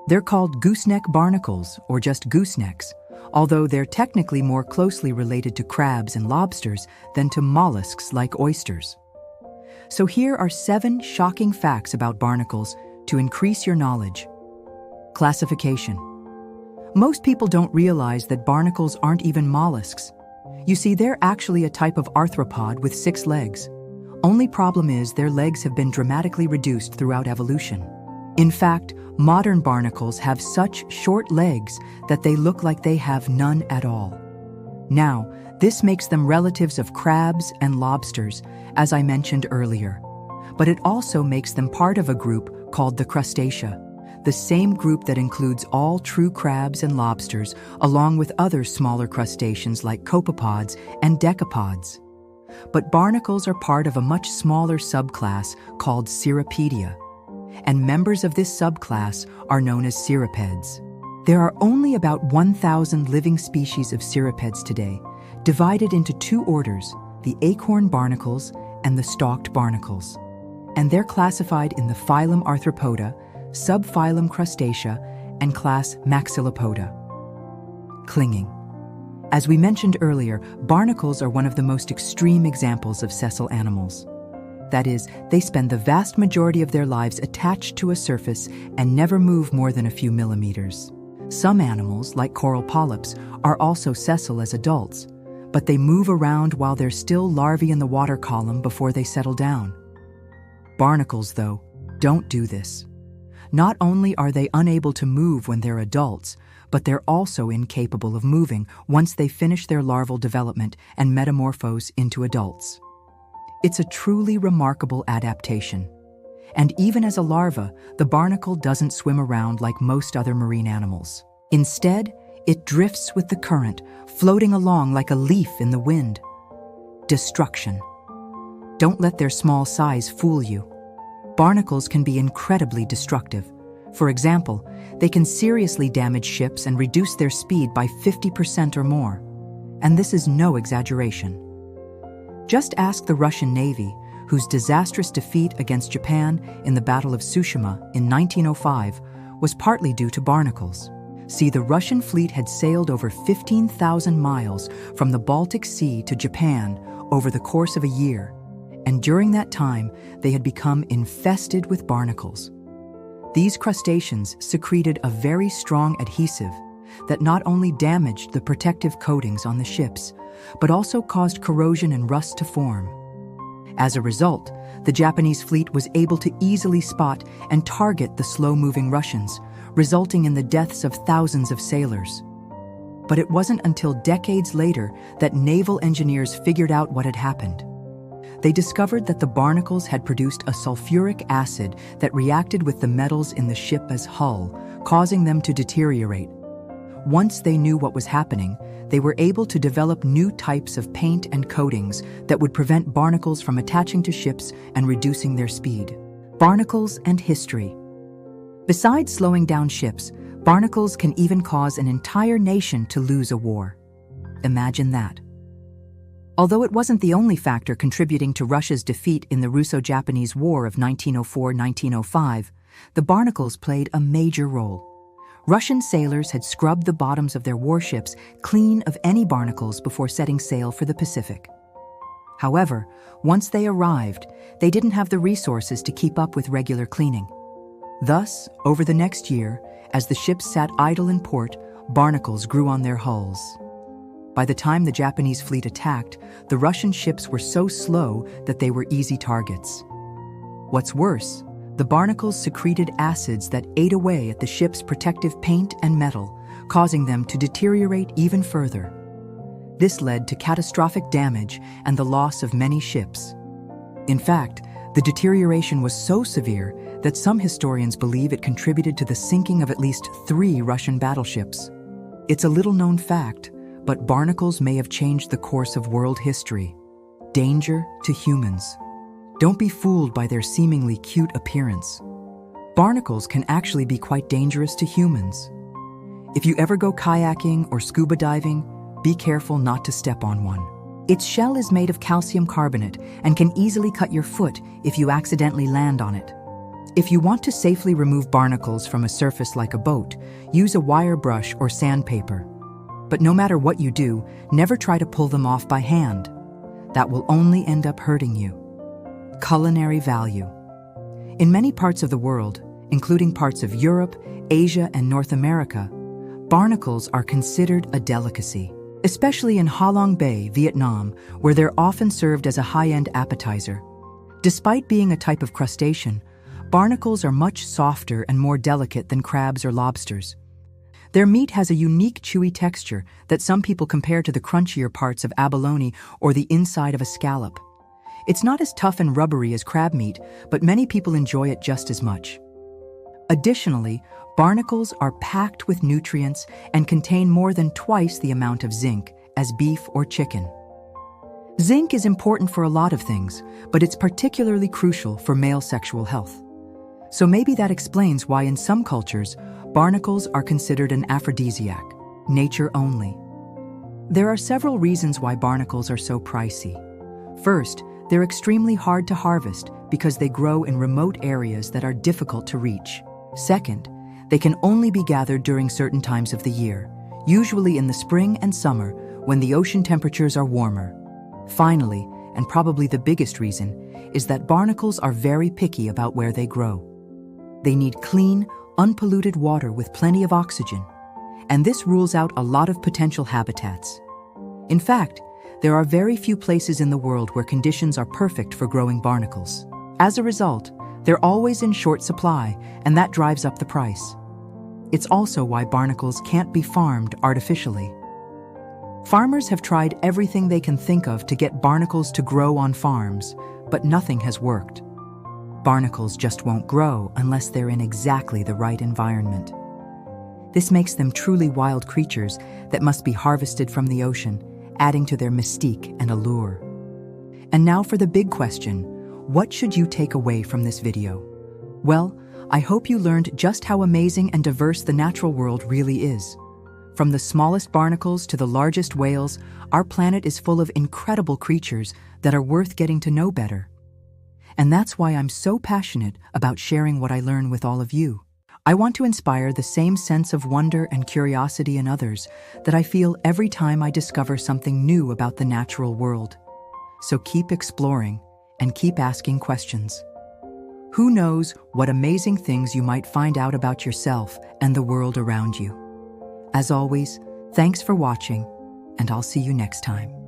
They're called gooseneck barnacles, or just goosenecks, although they're technically more closely related to crabs and lobsters than to mollusks like oysters. So here are 7 shocking facts about barnacles to increase your knowledge. Classification. Most people don't realize that barnacles aren't even mollusks. You see, they're actually a type of arthropod with 6 legs. Only problem is their legs have been dramatically reduced throughout evolution. In fact, modern barnacles have such short legs that they look like they have none at all. Now, this makes them relatives of crabs and lobsters, as I mentioned earlier. But it also makes them part of a group called the crustacea, the same group that includes all true crabs and lobsters, along with other smaller crustaceans like copepods and decapods. But barnacles are part of a much smaller subclass called Cirripedia, and members of this subclass are known as cirripeds. There are only about 1,000 living species of cirripeds today, divided into 2 orders, the acorn barnacles and the stalked barnacles. And they're classified in the phylum Arthropoda, subphylum Crustacea, and class Maxillopoda. Clinging. As we mentioned earlier, barnacles are one of the most extreme examples of sessile animals. That is, they spend the vast majority of their lives attached to a surface and never move more than a few millimeters. Some animals, like coral polyps, are also sessile as adults, but they move around while they're still larvae in the water column before they settle down. Barnacles, though, don't do this. Not only are they unable to move when they're adults, but they're also incapable of moving once they finish their larval development and metamorphose into adults. It's a truly remarkable adaptation. And even as a larva, the barnacle doesn't swim around like most other marine animals. Instead, it drifts with the current, floating along like a leaf in the wind. Destruction. Don't let their small size fool you. Barnacles can be incredibly destructive. For example, they can seriously damage ships and reduce their speed by 50% or more. And this is no exaggeration. Just ask the Russian Navy, whose disastrous defeat against Japan in the Battle of Tsushima in 1905 was partly due to barnacles. See, the Russian fleet had sailed over 15,000 miles from the Baltic Sea to Japan over the course of a year, and during that time they had become infested with barnacles. These crustaceans secreted a very strong adhesive that not only damaged the protective coatings on the ships, but also caused corrosion and rust to form. As a result, the Japanese fleet was able to easily spot and target the slow-moving Russians, resulting in the deaths of thousands of sailors. But it wasn't until decades later that naval engineers figured out what had happened. They discovered that the barnacles had produced a sulfuric acid that reacted with the metals in the ship's hull, causing them to deteriorate. Once they knew what was happening, they were able to develop new types of paint and coatings that would prevent barnacles from attaching to ships and reducing their speed. Barnacles and history. Besides slowing down ships, barnacles can even cause an entire nation to lose a war. Imagine that. Although it wasn't the only factor contributing to Russia's defeat in the Russo-Japanese War of 1904-1905, the barnacles played a major role. Russian sailors had scrubbed the bottoms of their warships clean of any barnacles before setting sail for the Pacific. However, once they arrived, they didn't have the resources to keep up with regular cleaning. Thus, over the next year, as the ships sat idle in port, barnacles grew on their hulls. By the time the Japanese fleet attacked, the Russian ships were so slow that they were easy targets. What's worse, the barnacles secreted acids that ate away at the ship's protective paint and metal, causing them to deteriorate even further. This led to catastrophic damage and the loss of many ships. In fact, the deterioration was so severe that some historians believe it contributed to the sinking of at least 3 Russian battleships. It's a little-known fact, but barnacles may have changed the course of world history. Danger to humans. Don't be fooled by their seemingly cute appearance. Barnacles can actually be quite dangerous to humans. If you ever go kayaking or scuba diving, be careful not to step on one. Its shell is made of calcium carbonate and can easily cut your foot if you accidentally land on it. If you want to safely remove barnacles from a surface like a boat, use a wire brush or sandpaper. But no matter what you do, never try to pull them off by hand. That will only end up hurting you. Culinary value. In many parts of the world, including parts of Europe, Asia, and North America, barnacles are considered a delicacy, especially in Ha Long Bay, Vietnam, where they're often served as a high-end appetizer. Despite being a type of crustacean, barnacles are much softer and more delicate than crabs or lobsters. Their meat has a unique chewy texture that some people compare to the crunchier parts of abalone or the inside of a scallop. It's not as tough and rubbery as crab meat, but many people enjoy it just as much. Additionally, barnacles are packed with nutrients and contain more than twice the amount of zinc as beef or chicken. Zinc is important for a lot of things, but it's particularly crucial for male sexual health. So maybe that explains why in some cultures, barnacles are considered an aphrodisiac, nature only. There are several reasons why barnacles are so pricey. First, they're extremely hard to harvest because they grow in remote areas that are difficult to reach. Second, they can only be gathered during certain times of the year, usually in the spring and summer when the ocean temperatures are warmer. Finally, and probably the biggest reason, is that barnacles are very picky about where they grow. They need clean, unpolluted water with plenty of oxygen, and this rules out a lot of potential habitats. In fact, there are very few places in the world where conditions are perfect for growing barnacles. As a result, they're always in short supply, and that drives up the price. It's also why barnacles can't be farmed artificially. Farmers have tried everything they can think of to get barnacles to grow on farms, but nothing has worked. Barnacles just won't grow unless they're in exactly the right environment. This makes them truly wild creatures that must be harvested from the ocean, adding to their mystique and allure. And now for the big question, what should you take away from this video? Well, I hope you learned just how amazing and diverse the natural world really is. From the smallest barnacles to the largest whales, our planet is full of incredible creatures that are worth getting to know better. And that's why I'm so passionate about sharing what I learn with all of you. I want to inspire the same sense of wonder and curiosity in others that I feel every time I discover something new about the natural world. So keep exploring and keep asking questions. Who knows what amazing things you might find out about yourself and the world around you. As always, thanks for watching, and I'll see you next time.